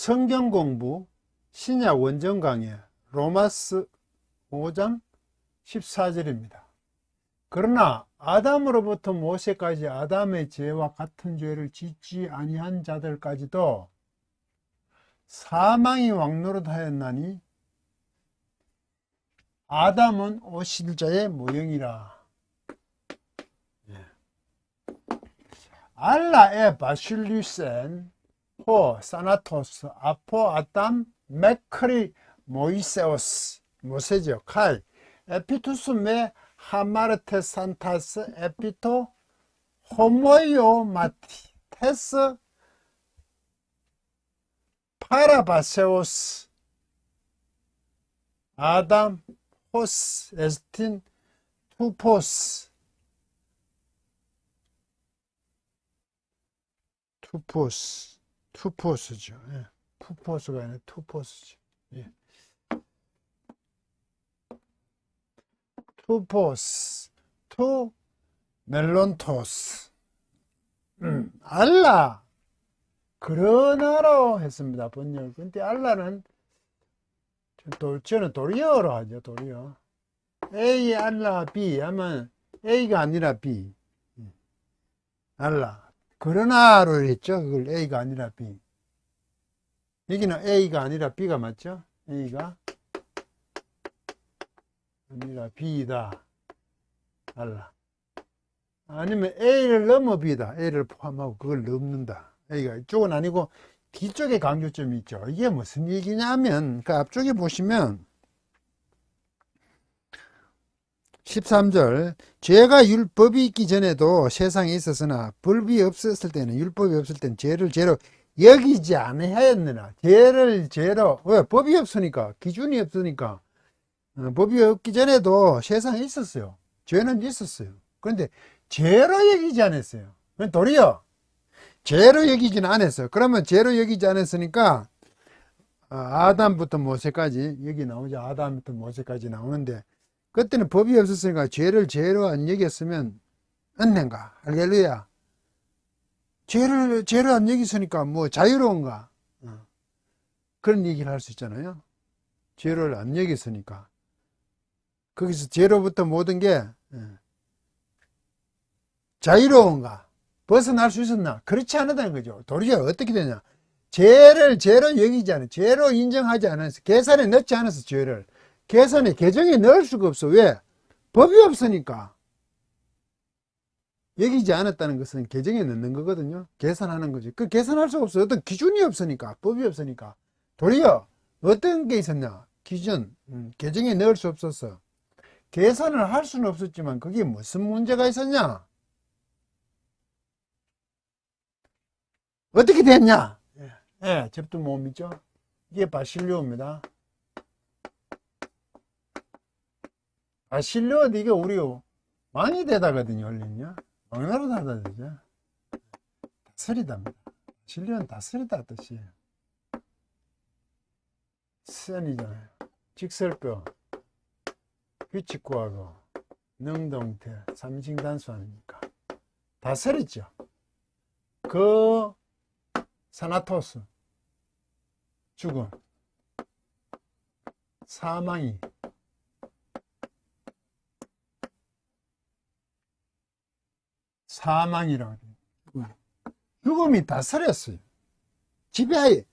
성경 공부 신약 원정 강의 로마서 5장 14절입니다. 그러나 아담으로부터 모세까지 아담의 죄와 같은 죄를 짓지 아니한 자들까지도 사망이 왕노릇하였나니 아담은 오실 자의 모형이라. 알라에 바슐리센 호 사나토스 아포 아담 메크리 모이세오스 모세죠. 칼 에피투스 메 하마르테 산타스 에피토 호모요 마티 테스 파라바세오스 아담 호스 에스틴 투포스 투포스죠. 예. 푸포스가 아니라 투포스죠. 예. 투포스, 투 멜론토스. 알라, 그러나로 했습니다. 번역. 근데 알라는 저는 도리어로 하죠. 도리어. A 알라 B 하면 A가 아니라 B. 알라. 그러나로 했죠. 그걸 A가 아니라 B. 여기는 A가 아니라 B가 맞죠? A가 아니라 B다. 알라. 아니면 A를 넘어 B다. A를 포함하고 그걸 넘는다. A가 이쪽은 아니고 뒤쪽에 강조점이 있죠. 이게 무슨 얘기냐면, 그 앞쪽에 보시면 13절 죄가 율법이 있기 전에도 세상에 있었으나 법이 없었을 때는 율법이 없을 때는 죄를 죄로 여기지 아니하였느라. 죄를 죄로. 왜? 법이 없으니까. 기준이 없으니까. 법이 없기 전에도 세상에 있었어요. 죄는 있었어요. 그런데 죄로 여기지 않았어요. 도리어 죄로 여기지는 않았어요. 그러면 죄로 여기지 않았으니까 아담부터 모세까지 여기 나오죠. 아담부터 모세까지 나오는데 그때는 법이 없었으니까 죄를 죄로 안 여겼으면 언젠가 할렐루야. 죄를 죄로 안 여겼으니까 뭐 자유로운가? 그런 얘기를 할 수 있잖아요. 죄를 안 여겼으니까. 거기서 죄로부터 모든 게 자유로운가? 벗어날 수 있었나? 그렇지 않았다는 거죠. 도리어 어떻게 되냐? 죄를 죄로 여기지 않아. 죄로 인정하지 않았어. 계산에 넣지 않았어. 죄를. 계산에 계정에 넣을 수가 없어. 왜? 법이 없으니까. 여기지 않았다는 것은 계정에 넣는 거거든요. 계산하는 거지. 그 계산할 수가 없어. 어떤 기준이 없으니까. 법이 없으니까. 도리어 어떤 게 있었냐? 기준. 계정에 넣을 수 없었어. 계산을 할 수는 없었지만 그게 무슨 문제가 있었냐? 어떻게 됐냐? 예, 접두 모음이죠. 이게 바실료입니다. 바실료도 이게 우리 왕이 되다거든요, 원래는요. 왕나라 하다 되죠. 다스리답니다. 바실료는 다스리다 뜻이에요. 선이잖아요. 직설표, 규칙구하고 능동태, 삼징단수 아닙니까? 다스렸죠. 그 사나토스, 죽음, 사망이, 사망이라고 해요. 죽음이 다스렸어요. 지배하에,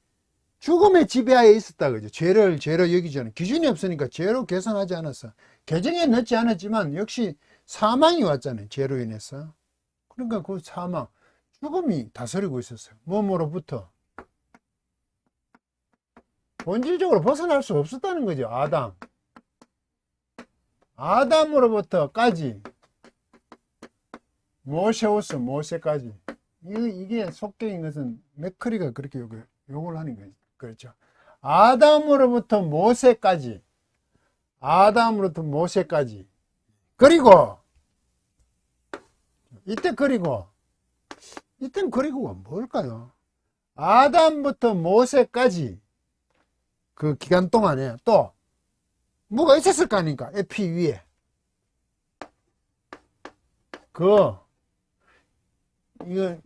죽음의 지배하에 있었다 그죠. 죄로 여기지 않아. 기준이 없으니까 죄로 계산하지 않았어. 계정에 넣지 않았지만 역시 사망이 왔잖아요. 죄로 인해서. 그러니까 그 사망, 죽음이 다스리고 있었어요. 몸으로부터. 본질적으로 벗어날 수 없었다는 거죠. 아담. 아담으로부터까지. 모세오스, 모세까지. 이게 속격인 것은 맥커리가 그렇게 욕을 하는 거죠. 그렇죠. 아담으로부터 모세까지. 아담으로부터 모세까지. 그리고, 이때는 그리고가 뭘까요? 아담부터 모세까지 그 기간 동안에 또 뭐가 있었을 거 아닙니까? 에피 위에. 이거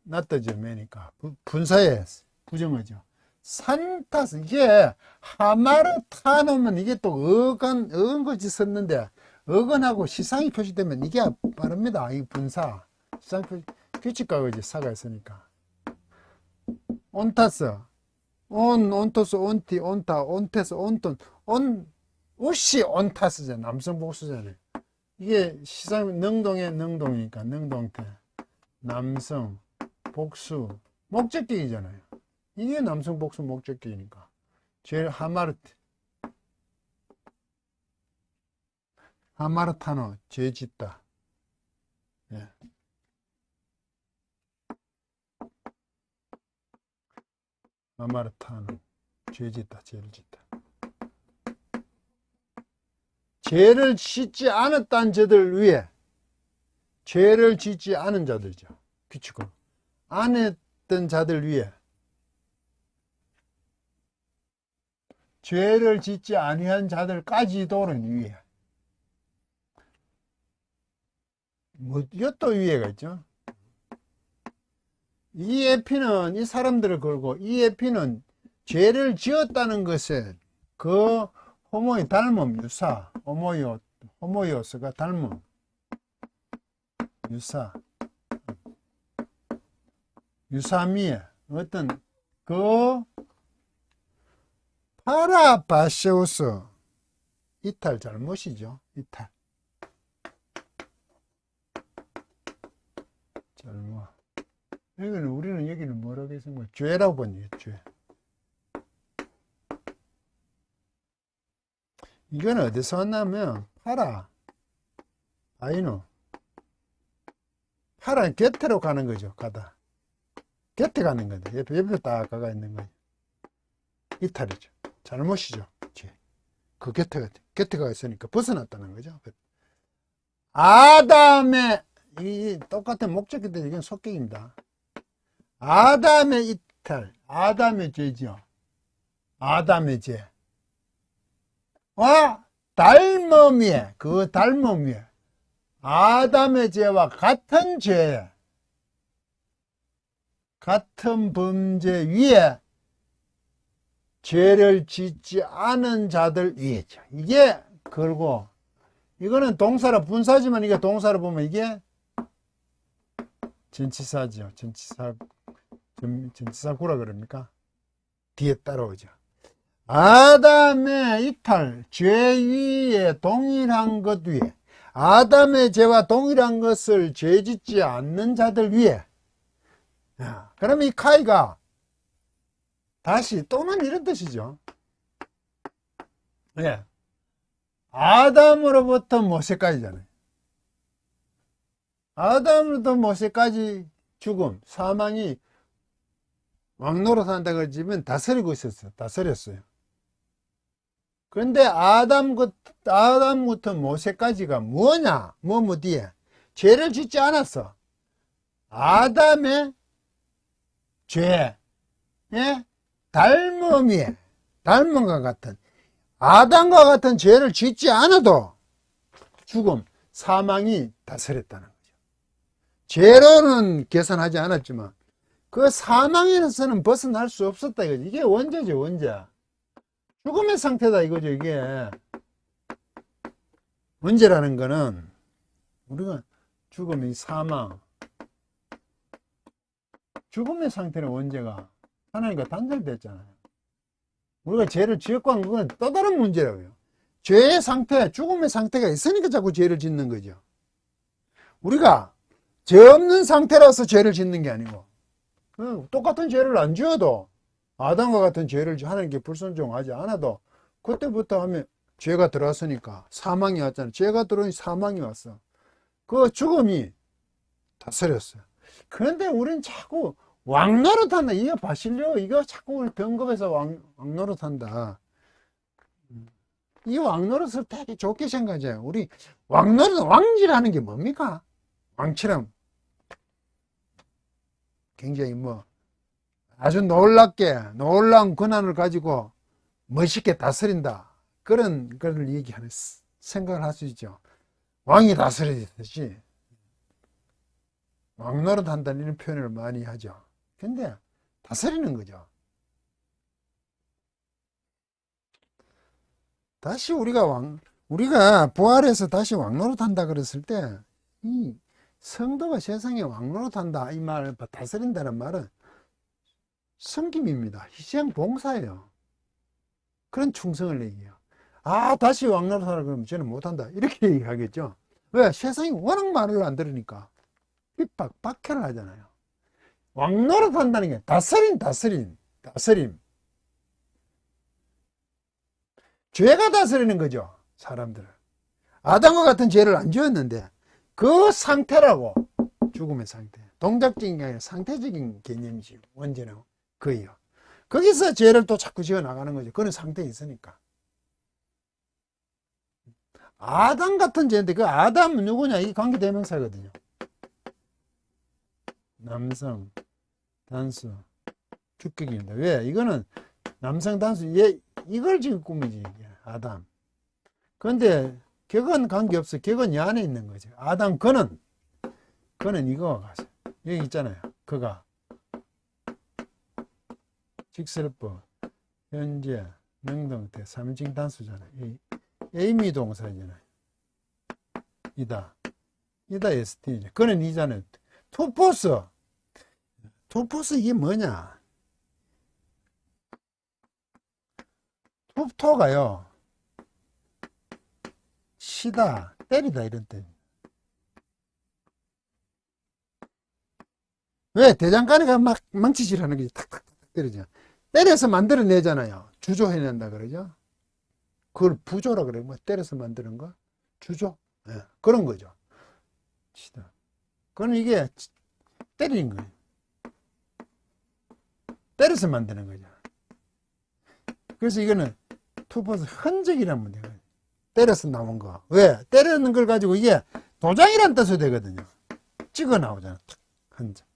낫다죠, 매니까. 분사에 부정어죠. 산타스, 이게 하마르타노면 이게 또 어근것이 썼는데, 어근하고 시상이 표시되면 이게 빠릅니다. 이 분사. 시상 표시, 규칙과거지, 사가 있으니까. 온타스, 온토스, 온티, 온타, 온테스, 온톤, 우시 온타스잖아. 남성 복수잖아요. 이게 시상, 능동이니까, 능동태. 남성, 복수, 목적격이잖아요. 이게 남성 복수 목적격이니까. 제일 하마르타노, 죄 짓다. 예. 하마르타노, 죄 짓다, 죄를 짓다. 죄를 짓지 않았다는 자들 위에, 죄를 짓지 않은 자들이죠. 규칙으로. 안 했던 자들 위에, 죄를 짓지 아니한 자들까지도는 위에. 뭐, 또 위에가 있죠. 이 에피는 이 사람들을 걸고, 이 에피는 죄를 지었다는 것에 그 호모의 닮음, 유사, 호모이오스가 닮음, 유사, 유사미에 어떤 그 파라바세우스 이탈 잘못이죠. 이탈 잘못. 여기는 우리는 여기는 뭐라고 했습니까? 죄라고 보니 죄. 이건 어디서 왔냐면 아이노 파라 곁으로 가는 거죠. 가다 곁에 가는 건데 옆에 딱 가가 있는 거죠. 이탈이죠. 잘못이죠. 죄. 그 곁에 가 있으니까 벗어났다는 거죠. 아담의 이 똑같은 목적인데 이건 속격입니다. 아담의 이탈, 아담의 죄죠. 아담의 죄. 닮음이에, 그 닮음이에, 아담의 죄와 같은 죄, 같은 범죄 위에 죄를 짓지 않은 자들 위에죠. 이게 걸고, 이거는 동사로 분사지만 이게 동사로 보면 이게 전치사죠. 전치사구라 그럽니까? 뒤에 따라오죠. 아담의 이탈, 죄 위에 동일한 것 위에, 아담의 죄와 동일한 것을 죄 짓지 않는 자들 위에. 그러면 이 카이가 다시 또는 이런 뜻이죠. 예. 아담으로부터 모세까지잖아요. 아담으로부터 모세까지 죽음, 사망이 왕노릇 한다고 하지만 다스리고 있었어요. 다스렸어요. 그런데 아담부터 모세까지가 뭐냐? 뭐 뒤에 죄를 짓지 않았어. 아담의 죄, 예? 닮음과 같은 아담과 같은 죄를 짓지 않아도 죽음, 사망이 다스렸다는 거죠. 죄로는 계산하지 않았지만 그 사망에서는 벗어날 수 없었다 이거죠. 이게 원죄죠, 원죄. 죽음의 상태다 이거죠. 이게 원죄라는 거는 우리가 죽음이 사망, 죽음의 상태는 원죄가 하나님과 단절됐잖아요. 우리가 죄를 지었고 한 건 또 다른 문제라고요. 죄의 상태, 죽음의 상태가 있으니까 자꾸 죄를 짓는 거죠. 우리가 죄 없는 상태라서 죄를 짓는 게 아니고 똑같은 죄를 안 지어도 아담과 같은 죄를 하나님께 불순종하지 않아도 그때부터 하면 죄가 들어왔으니까 사망이 왔잖아요. 죄가 들어오니 사망이 왔어. 그 죽음이 다스렸어요. 그런데 우린 자꾸 왕노릇한다. 이거 바실려. 이거 자꾸 병겁에서 왕노릇한다. 이 왕노릇을 되게 좋게 생각하죠. 우리 왕질하는 게 뭡니까? 왕처럼 굉장히 아주 놀라운 권한을 가지고 멋있게 다스린다. 그런 걸 얘기하는 생각을 할 수 있죠. 왕이 다스리듯이 왕노릇 한다는 이런 표현을 많이 하죠. 근데 다스리는 거죠. 다시 우리가 부활해서 다시 왕노릇한다 그랬을 때, 이 성도가 세상에 왕노릇한다, 이 말, 다스린다는 말은 섬김입니다. 희생 봉사예요. 그런 충성을 얘기해요. 아, 다시 왕노릇하라 그러면 저는 못한다. 이렇게 얘기하겠죠. 왜? 세상이 워낙 말을 안 들으니까 핍박, 박해를 하잖아요. 왕노릇한다는 게 다스림. 죄가 다스리는 거죠. 사람들을. 아담과 같은 죄를 안 지었는데 그 상태라고. 죽음의 상태. 동작적인 게 아니라 상태적인 개념이지. 원죄는 그예요. 거기서 죄를 또 자꾸 지어 나가는 거죠. 그런 상태에 있으니까. 아담 같은 죄인데 그 아담은 누구냐? 이게 관계대명사거든요. 남성, 단수, 주격입니다. 왜? 이거는 남성, 단수, 이걸 지금 꾸미지. 이게. 아담. 그런데 격은 관계없어. 격은 이 안에 있는 거죠. 아담 그는 이거와 같아요. 여기 있잖아요. 그가. 직설법, 현재, 능동태, 3인칭 단수잖아요. 에이미 동사잖아요. 이다 ST죠. 그는 이잖아요. 투포스 이게 뭐냐? 투토가요. 치다, 때리다 이런 뜻. 왜? 대장간이가 막 망치질하는 게 탁탁탁 때리죠. 때려서 만들어내잖아요. 주조해낸다 그러죠. 그걸 부조라 그래요. 뭐 때려서 만드는 거? 주조? 예, 그런 거죠. 치다. 그건 이게 때리는 거예요. 때려서 만드는 거죠. 그래서 이거는 투포스 흔적이란 문제가 때려서 나온 거. 왜? 때리는 걸 가지고 이게 도장이란 뜻으로 되거든요. 찍어 나오잖아. 탁, 흔적.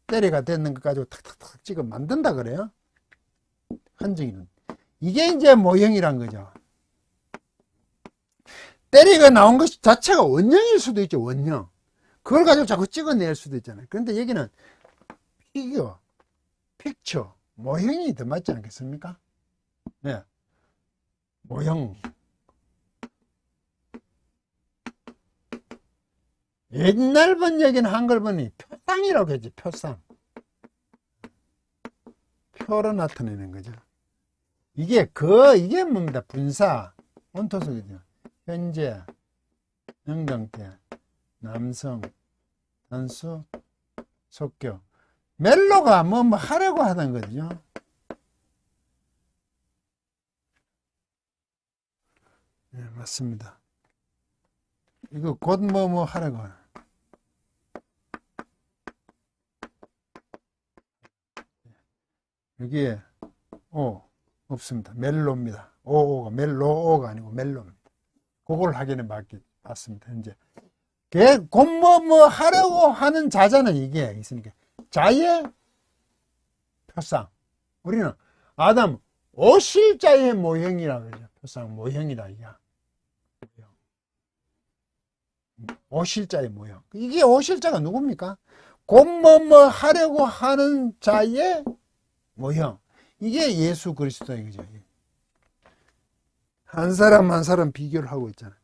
때리가 됐는 것 가지고 탁탁탁 찍어 만든다 그래요. 흔적이는. 이게 이제 모형이란 거죠. 때리가 나온 것 자체가 원형일 수도 있죠. 원형. 그걸 가지고 자꾸 찍어낼 수도 있잖아요. 그런데 여기는 피규어, 픽처, 모형이 더 맞지 않겠습니까? 네. 모형. 옛날 번역에는 한글 번역이 표상이라고 했지. 표상. 표로 나타내는 거죠. 이게 뭡니다. 분사. 원토속이죠. 현재, 능동태, 남성, 단수, 속격. 멜로가 뭐 하려고 하던 거죠. 네, 맞습니다. 이거 곧 뭐 하려고 하는. 여기에 없습니다. 멜로입니다. 오가 멜로가 아니고 멜로입니다. 그걸 확인해 봤습니다. 현재 곧 뭐 하려고 하는 자자는 이게 있으니까 자의 표상. 우리는 아담 오실자의 모형이라 그러죠. 표상 모형이다 이게. 오실자의 모형. 이게 오실자가 누굽니까? 곧 뭐 하려고 하는 자의 모형. 이게 예수 그리스도인 거죠. 한 사람 한 사람 비교를 하고 있잖아요.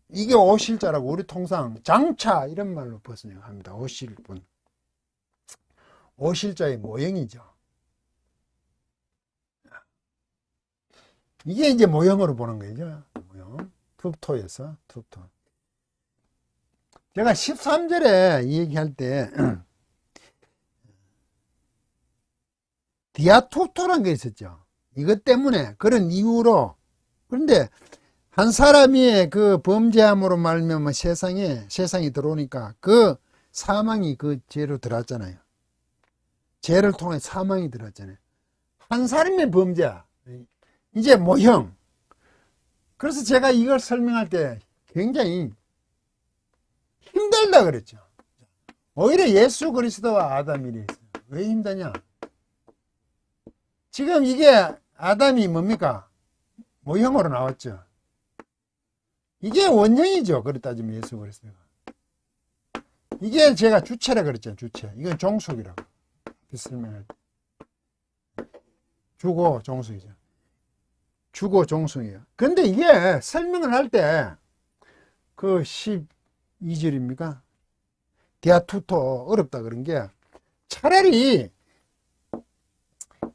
이게 오실자라고 우리 통상 장차 이런 말로 번역합니다. 오실분. 오실자의 모형이죠. 이게 이제 모형으로 보는 거죠. 모형. 툭토에서 툭토. 제가 13절에 이 얘기할 때 디아투토라는 게 있었죠. 이것 때문에 그런 이유로. 그런데 한 사람이 그 범죄함으로 말미암아 세상이 들어오니까 그 사망이 그 죄로 들어왔잖아요. 죄를 통해 사망이 들어왔잖아요. 한 사람의 범죄야. 이제 모형. 그래서 제가 이걸 설명할 때 굉장히 힘들다 그랬죠. 오히려 예수 그리스도와 아담이 있어요. 왜 힘드냐? 지금 이게 아담이 뭡니까? 모형으로 나왔죠. 이게 원형이죠. 그렇다 따지면 예수 그리스도가. 이게 제가 주체라 그랬잖아요. 주체. 이건 종속이라고. 설명할 때. 주고 종속이죠. 주고 종속이에요. 근데 이게 설명을 할 때 그 12절입니까? 디아투토 어렵다 그런 게 차라리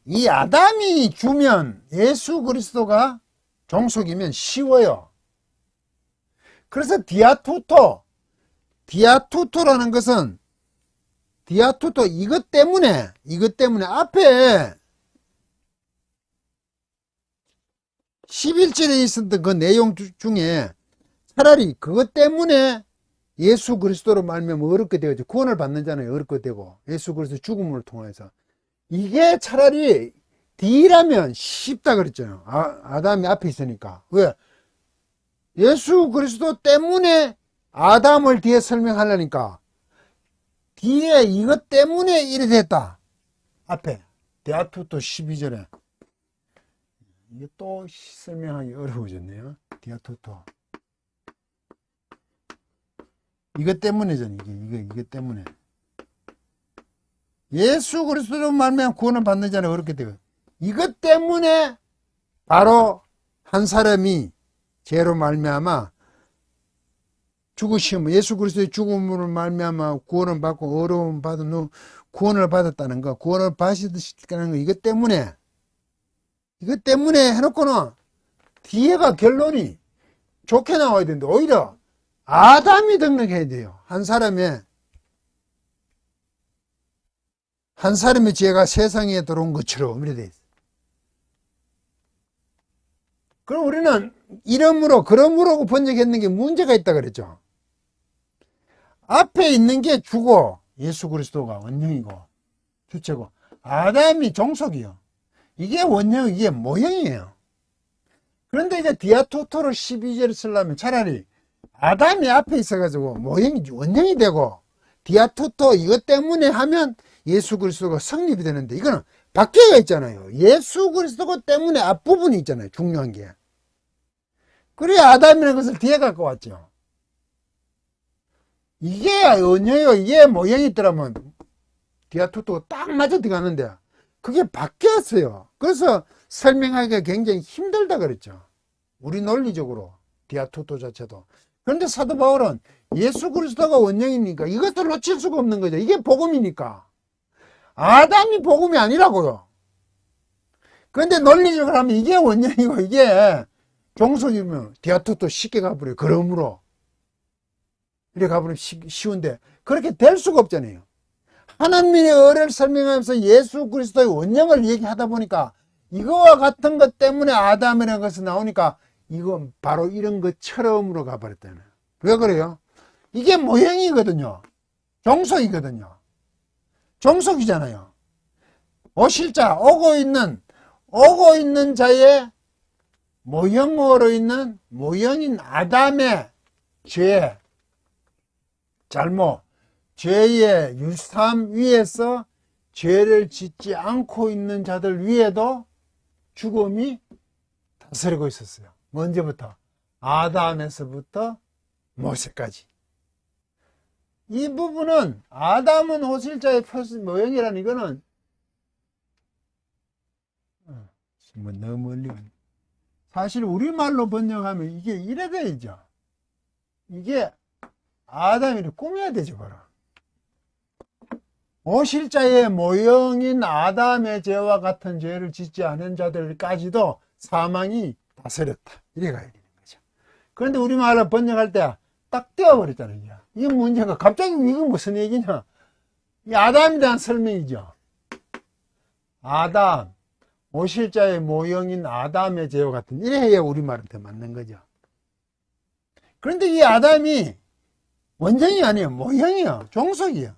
이 아담이 주면 예수 그리스도가 종속이면 쉬워요. 그래서 디아투토라는 것은 디아투토 이것 때문에 앞에 11절에 있었던 그 내용 중에 차라리 그것 때문에 예수 그리스도로 말미암아 어렵게 되어죠. 구원을 받는 자는 어렵게 되고 예수 그리스도 죽음을 통해서 이게 차라리 D라면 쉽다 그랬잖아요. 아담이 앞에 있으니까. 왜? 예수 그리스도 때문에 아담을 뒤에 설명하려니까 뒤에 이것 때문에 이래 됐다. 앞에 디아투토 12절에 이게 또 설명하기 어려워졌네요. 디아투토 이것 때문에잖아요. 이것 때문에 예수 그리스도로 말미암아 구원을 받는 자는 어렵게 되고 이것 때문에 바로 한 사람이 죄로 말미암아 죽으시면 예수 그리스도의 죽음으로 말미암아 구원을 받고 어려움 받은 후 구원을 받았다는 거, 구원을 받으시다는 거 이것 때문에 해놓고는 뒤에가 결론이 좋게 나와야 되는데 오히려 아담이 등록해야 돼요. 한 사람의 죄가 세상에 들어온 것처럼 이래 돼 있어요. 그럼 우리는 그러므로 번역했는 게 문제가 있다 그랬죠. 앞에 있는 게 주고 예수 그리스도가 원형이고 주체고 아담이 종속이요. 이게 원형, 이게 모형이에요. 그런데 이제 디아토토를 12절을 쓰려면 차라리 아담이 앞에 있어가지고 모형이 원형이 되고 디아토토 이것 때문에 하면 예수 그리스도가 성립이 되는데 이거는 밖에가 있잖아요. 예수 그리스도 때문에 앞부분이 있잖아요. 중요한 게. 그래야 아담이라는 것을 뒤에 갖고 왔죠. 이게 원형이고 이게 모형이 있더라면 디아토토가 딱 맞아 들어가는데 그게 바뀌었어요. 그래서 설명하기가 굉장히 힘들다 그랬죠. 우리 논리적으로 디아토토 자체도. 그런데 사도 바울은 예수 그리스도가 원형이니까 이것을 놓칠 수가 없는 거죠. 이게 복음이니까. 아담이 복음이 아니라고요. 그런데 논리적으로 하면 이게 원형이고 이게 종속이면 디아토토 쉽게 가버려요. 그러므로 이렇게 가버리면 쉬운데 그렇게 될 수가 없잖아요. 하나님의 은혜를 설명하면서 예수 그리스도의 원형을 얘기하다 보니까 이거와 같은 것 때문에 아담이라는 것이 나오니까 이건 바로 이런 것처럼으로 가버렸다는. 왜 그래요? 이게 모형이거든요. 종속이거든요. 종속이잖아요. 오실 자, 오고 있는 자의 모형으로 있는 모형인 아담의 죄, 잘못, 죄의 유삼 위에서 죄를 짓지 않고 있는 자들 위에도 죽음이 다스리고 있었어요. 언제부터? 아담에서부터 모세까지. 이 부분은 아담은 오실자의 모형이라는 이거는 너무 멀리 간. 사실 우리말로 번역하면 이게 이래 돼야죠. 이게 아담이 꾸며야 되죠, 바로. 오실자의 모형인 아담의 죄와 같은 죄를 짓지 않은 자들까지도 사망이 다스렸다. 이래 가야 되는 거죠. 그런데 우리말로 번역할 때 딱 떼어버렸잖아요. 이 문제가 갑자기 이건 무슨 얘기냐? 이 아담에 대한 설명이죠. 아담, 오실자의 모형인 아담의 죄와 같은 이래 해야 우리말한테 맞는 거죠. 그런데 이 아담이 원형이 아니에요. 모형이에요. 종속이에요.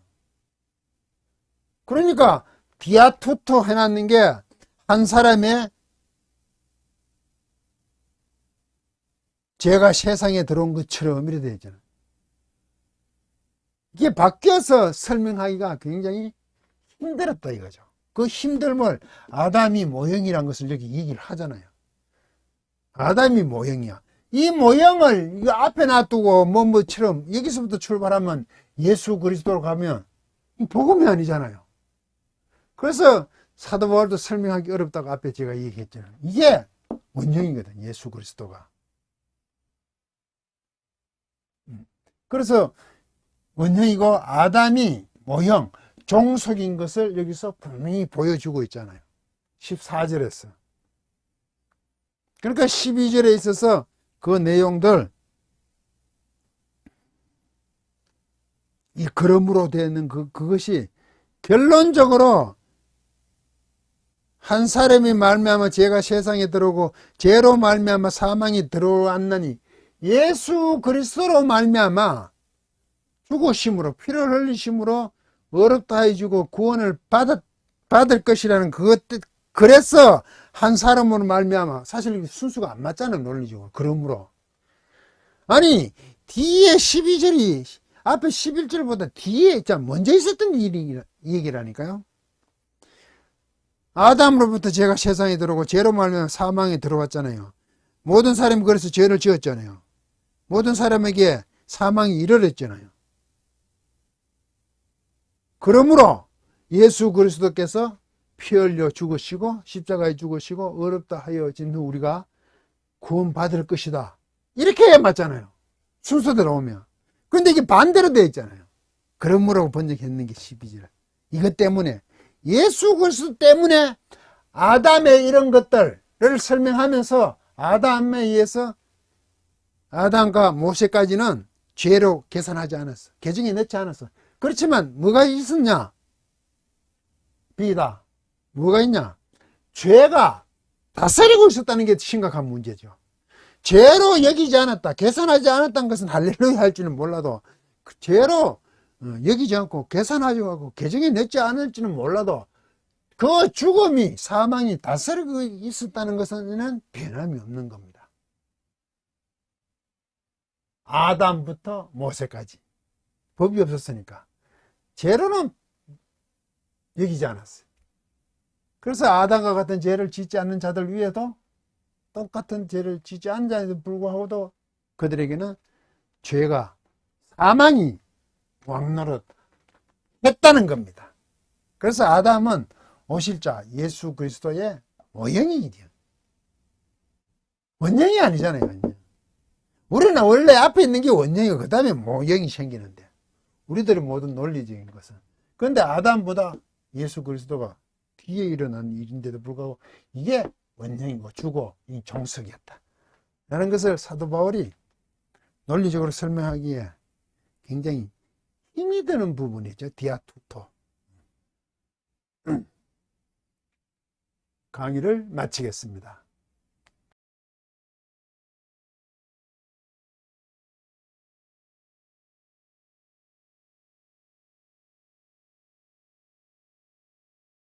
그러니까 디아투토 해놨는 게 한 사람의 죄가 세상에 들어온 것처럼 이래 되어 있잖아요. 이게 바뀌어서 설명하기가 굉장히 힘들었다 이거죠. 그 힘듦을 아담이 모형이란 것을 여기 얘기를 하잖아요. 아담이 모형이야. 이 모형을 이거 앞에 놔두고 뭐처럼 여기서부터 출발하면 예수 그리스도로 가면 복음이 아니잖아요. 그래서 사도 바울도 설명하기 어렵다고 앞에 제가 얘기했잖아요. 이게 원형이거든, 예수 그리스도가. 그래서 원형이고 아담이 모형, 종속인 것을 여기서 분명히 보여주고 있잖아요. 14절에서. 그러니까 12절에 있어서 그 내용들, 이 그러므로 되는 그것이 결론적으로 한 사람이 말미암아 죄가 세상에 들어오고 죄로 말미암아 사망이 들어왔나니 예수 그리스도로 말미암아 죽으심으로 피를 흘리심으로 어렵다 해주고 구원을 받을 것이라는 그것. 그래서 한 사람으로 말미암아, 사실 순수가 안 맞잖아요, 논리적으로. 그러므로 아니 뒤에 12절이 앞에 11절보다 뒤에 먼저 있었던 일이 얘기라니까요. 아담으로부터 죄가 세상에 들어오고 죄로 말미암아 사망에 들어왔잖아요. 모든 사람이 그래서 죄를 지었잖아요. 모든 사람에게 사망이 이르렀잖아요. 그러므로 예수 그리스도께서 피 흘려 죽으시고 십자가에 죽으시고 어렵다 하여진 후 우리가 구원받을 것이다, 이렇게 맞잖아요, 순서대로 오면. 그런데 이게 반대로 되어 있잖아요. 그러므로 번역했는 게 12절. 이것 때문에, 예수 그리스도 때문에 아담의 이런 것들을 설명하면서 아담에 의해서 아담과 모세까지는 죄로 계산하지 않았어. 계정에 넣지 않았어. 그렇지만 뭐가 있었냐? 비다. 뭐가 있냐? 죄가 다스리고 있었다는 게 심각한 문제죠. 죄로 여기지 않았다, 계산하지 않았다는 것은 할렐루야 할지는 몰라도, 죄로 여기지 않고 계산하지 않고 계정에 넣지 않을지는 몰라도 그 죽음이, 사망이 다스리고 있었다는 것은 변함이 없는 겁니다. 아담부터 모세까지 법이 없었으니까 죄로는 여기지 않았어요. 그래서 아담과 같은 죄를 짓지 않는 자들 위에도 똑같은 죄를 짓지 않는 자에도 불구하고도 그들에게는 죄가, 사망이 왕노릇 했다는 겁니다. 그래서 아담은 오실 자 예수 그리스도의 모형이죠. 원형이 아니잖아요. 원형. 우리는 원래 앞에 있는 게 원형이고 그 다음에 모형이 생기는데, 우리들의 모든 논리적인 것은. 그런데 아담보다 예수 그리스도가 뒤에 일어난 일인데도 불구하고 이게 원형이고 주고 이 종석이었다 라는 것을 사도 바울이 논리적으로 설명하기에 굉장히 힘이 드는 부분이죠. 디아투토. 강의를 마치겠습니다.